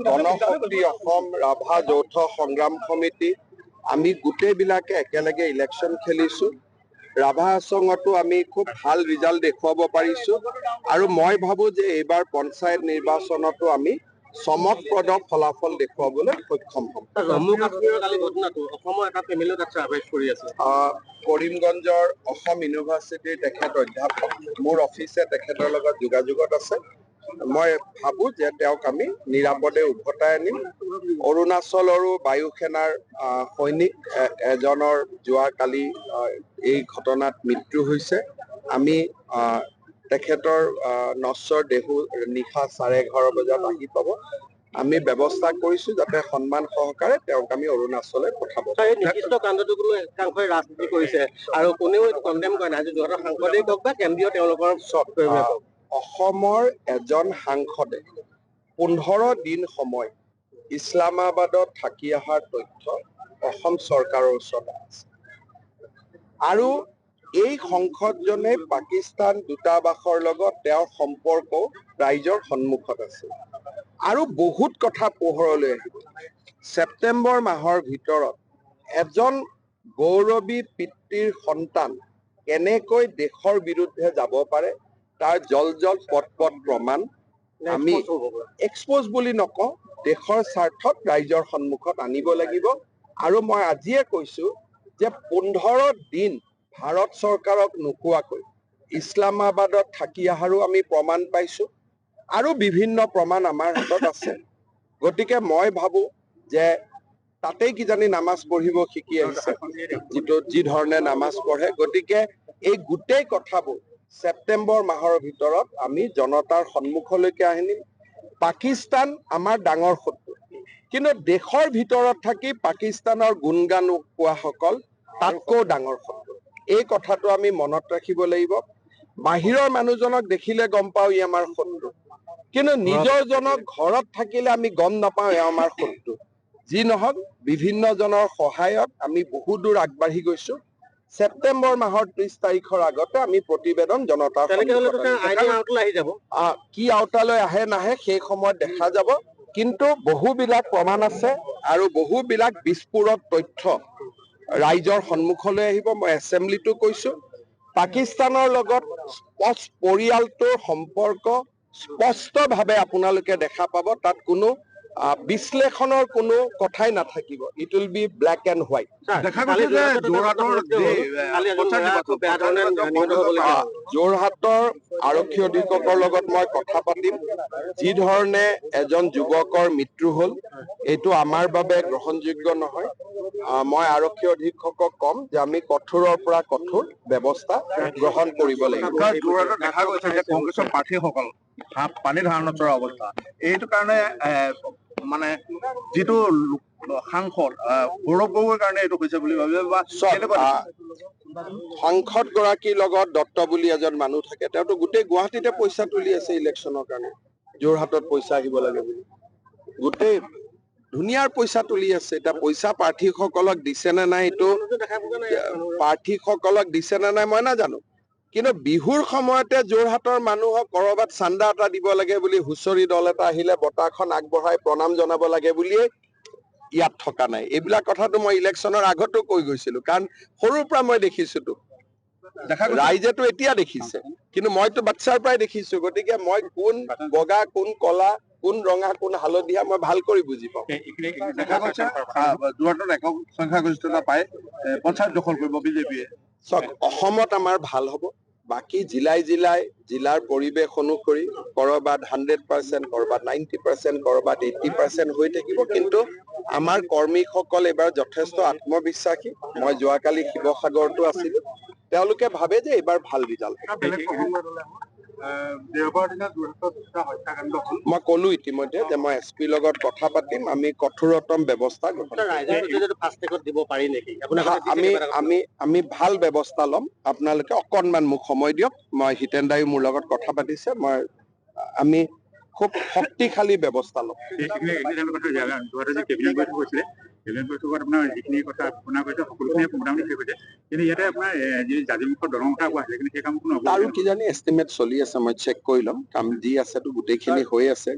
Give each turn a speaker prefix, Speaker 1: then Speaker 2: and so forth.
Speaker 1: গণশক্তি অসম ৰাভা যৌথ সংগ্ৰাম সমিতি আমি গোটেইবিলাকে একেলগে ইলেকশ্যন খেলিছো। ৰাভা আসঙতো আমি খুব ভাল ৰিজাল্ট দেখুৱাব পাৰিছো আৰু মই ভাবো যে এইবাৰ পঞ্চায়ত নিৰ্বাচনতো আমি চমকপ্ৰদ ফলাফল দেখুৱাবলৈ সক্ষম হ'ম।
Speaker 2: জম্মু কাশ্মীৰৰ কালি ঘটনাটো অসমৰ এটা পেনেলে তাক সাৰ্ভাইভ কৰি আছে।
Speaker 1: কৰিমগঞ্জৰ অসম ইউনিভাৰ্চিটিৰ তেখেত অধ্যাপক, মোৰ অফিচে তেখেতৰ লগত যোগাযোগত আছে। মই ভাবো যে তেওঁক আমি নিৰাপদে উভতাই আনিম। অৰুণাচলৰো বায়ু সেনাৰ সৈনিক এজনৰ যোৱাকালি এই ঘটনাত মৃত্যু হৈছে। আমি তেখেতৰ নশ্বৰ দেহু নিশা 11:30 বজাত আহি পাব। আমি ব্যৱস্থা কৰিছো যাতে সন্মান সহকাৰে তেওঁক আমি অৰুণাচললৈ পঠাব।
Speaker 2: এই নিৰ্দিষ্ট কাণ্ডটো কোনো একাংশই ৰাজনীতি কৰিছে আৰু কোনেও এইটো কণ্ডেম কৰে নাই, যোৰহাটৰ সাংসদেই কওক বা কেন্দ্ৰীয় তেওঁলোকৰ
Speaker 1: অসমৰ এজন সাংসদে 15 দিন সময় ইছলামাবাদত থাকি অহাৰ তথ্য অসম চৰকাৰৰ ওচৰত আছে আৰু এই সংসদজনে পাকিস্তান দূতাবাসৰ লগত তেওঁৰ সম্পৰ্ক ৰাইজৰ সন্মুখত আছে আৰু বহুত কথা পোহৰলৈ আহিব। ছেপ্টেম্বৰ মাহৰ ভিতৰত এজন গৌৰৱী পিতৃৰ সন্তান কেনেকৈ দেশৰ বিৰুদ্ধে যাব পাৰে তাৰ জল পট প্ৰমাণ আমি এক্সপ'জ বুলি নকওঁ, দেশৰ স্বাৰ্থত ৰাইজৰ সন্মুখত আনিব লাগিব। আৰু মই আজিয়ে কৈছো যে 15 দিন ভাৰত চৰকাৰক নোকোৱাকৈ ইছলামাবাদত থাকি অহাৰো আমি প্ৰমাণ পাইছো আৰু বিভিন্ন প্ৰমাণ আমাৰ হাতত আছে। গতিকে মই ভাবো যে তাতেই কিজানি নামাজ পঢ়িব শিকি আহিছে, যি ধৰণে নামাজ পঢ়ে। গতিকে এই গোটেই কথাবোৰ ছেপ্টেম্বৰ মাহৰ ভিতৰত আমি জনতাৰ সন্মুখলৈকে আনিম। পাকিস্তান আমাৰ ডাঙৰ শত্ৰু, কিন্তু দেশৰ ভিতৰত থাকি পাকিস্তানৰ গুণগান কোৱাসকল তাতকৈ ডাঙৰ শত্ৰু। এই কথাটো আমি মনত ৰাখিব লাগিব। বাহিৰৰ মানুহজনক দেখিলে গম পাওঁ ই আমাৰ শত্ৰু, কিন্তু নিজৰ জনক ঘৰত থাকিলে আমি গম নাপাওঁ এওঁ আমাৰ শত্ৰু। যি নহওক বিভিন্ন জনৰ সহায়ত আমি বহু দূৰ আগবাঢ়ি গৈছো। ছেপ্টেম্বৰ মাহৰ 30 তাৰিখৰ আগতে আমি প্ৰতিবেদন জনতাৰ কি আওতালৈ আহে নাহে সেই সময়ত দেখা যাব, কিন্তু বহুবিলাক প্ৰমাণ আছে আৰু বহুবিলাক বিস্ফোৰক তথ্য ৰাইজৰ সন্মুখলৈ আহিব। মই এছেম্বলিটো কৈছো, পাকিস্তানৰ লগত পৰিয়ালটোৰ সম্পৰ্ক স্পষ্টভাৱে আপোনালোকে দেখা পাব। তাত কোনো বিশ্লেষণৰ কোনো কথাই নাথাকিব। It will be black and white. যোৰহাটৰ আৰক্ষী অধীক্ষকৰ লগত মই কথা পাতিম। যি ধৰণে এজন যুৱকৰ মৃত্যু হ'ল এইটো আমাৰ বাবে গ্ৰহণযোগ্য নহয়। মই আৰক্ষী অধীক্ষকক কম যে আমি কঠোৰৰ পৰা কঠোৰ ব্যৱস্থা গ্ৰহণ কৰিব লাগিব।
Speaker 3: দেখা গৈছে যে কংগ্ৰেছৰ প্ৰাৰ্থীসকল পানী ধাৰণ নচৰা অৱস্থা, এইটো কাৰণে মানে যিটো সাংসদ গৌৰৱ গগৈৰ কাৰণে এইটো হৈছে বুলি ভাবে বা
Speaker 1: সাংসদ গৰাকীৰ লগত দত্ত বুলি এজন মানুহ থাকে, তেওঁতো গোটেই গুৱাহাটীতে পইচা তুলি আছে ইলেকশ্যনৰ কাৰণে, যোৰহাটত পইচা আহিব লাগে বুলি গোটেই ধুনীয়াৰ পইচা তুলি আছে। এতিয়া পইচা প্ৰাৰ্থীসকলক দিছে নে নাই, এইটো প্ৰাৰ্থীসকলক দিছে নে নাই মই নাজানো, কিন্তু বিহুৰ সময়তে যোৰহাটৰ মানুহক কৰবাত চান্দা এটা দিব লাগে বুলি হুঁচৰি দল এটা আহিলে বঁটাখন আগবঢ়াই প্ৰণাম জনাব লাগে বুলিয়ে ইয়াত থকা নাই। এইবিলাক কথাটো মই ইলেকশ্যনৰ আগতো কৈ গৈছিলো, কাৰণ সৰুৰ পৰা মই দেখিছোতো। ৰাইজেতো এতিয়া দেখিছে, কিন্তু মইতো বাচ্ছাৰ পৰাই দেখিছো। গতিকে মই কোন বগা কোন কলা কোন ৰঙা কোন হালধীয়া মই ভাল কৰি বুজি পাওঁ।
Speaker 3: দেখা গৈছে যোৰহাটত একক সংখ্যাগৰিষ্ঠতা পাই পঞ্চায়ত দখল কৰিব বিজেপিয়ে।
Speaker 1: চাওক, অসমত আমাৰ ভাল হ'ব, বাকী জিলাৰ পৰিৱেশ অনুসৰি কৰবাত 100%, কৰবাত 90%, কৰবাত 80% হৈ থাকিব। কিন্তু আমাৰ কৰ্মীসকল এইবাৰ যথেষ্ট আত্মবিশ্বাসী। মই যোৱাকালি শিৱসাগৰতো আছিলো, তেওঁলোকে ভাবে যে এইবাৰ ভাল ৰিজাল্ট। মই কলো ইতিমধ্যে যে মই SP লগত কথা পাতিম, আমি কঠোৰতম ব্যৱস্থা আমি ভাল ব্যৱস্থা ল'ম। আপোনালোকে অকণমান মোক সময় দিয়ক। মই হিতেন দায়ো মোৰ লগত কথা পাতিছে, আমি খুব শক্তিশালী ব্যৱস্থা ল'ম।
Speaker 3: আপোনাৰ যিখিনি কথা শুনা গৈছে সকলোখিনি মোটামুটি শেষ হৈছে, কিন্তু ইয়াতে আপোনাৰ যি জাজিমুখৰ দলং কথা কোৱা হৈছে, কিন্তু সেই কাম
Speaker 1: আৰু কিজানি এষ্টিমেট চলি আছে, মই চেক কৰি ল'ম। কাম যি আছেতো গোটেইখিনি হৈ আছে।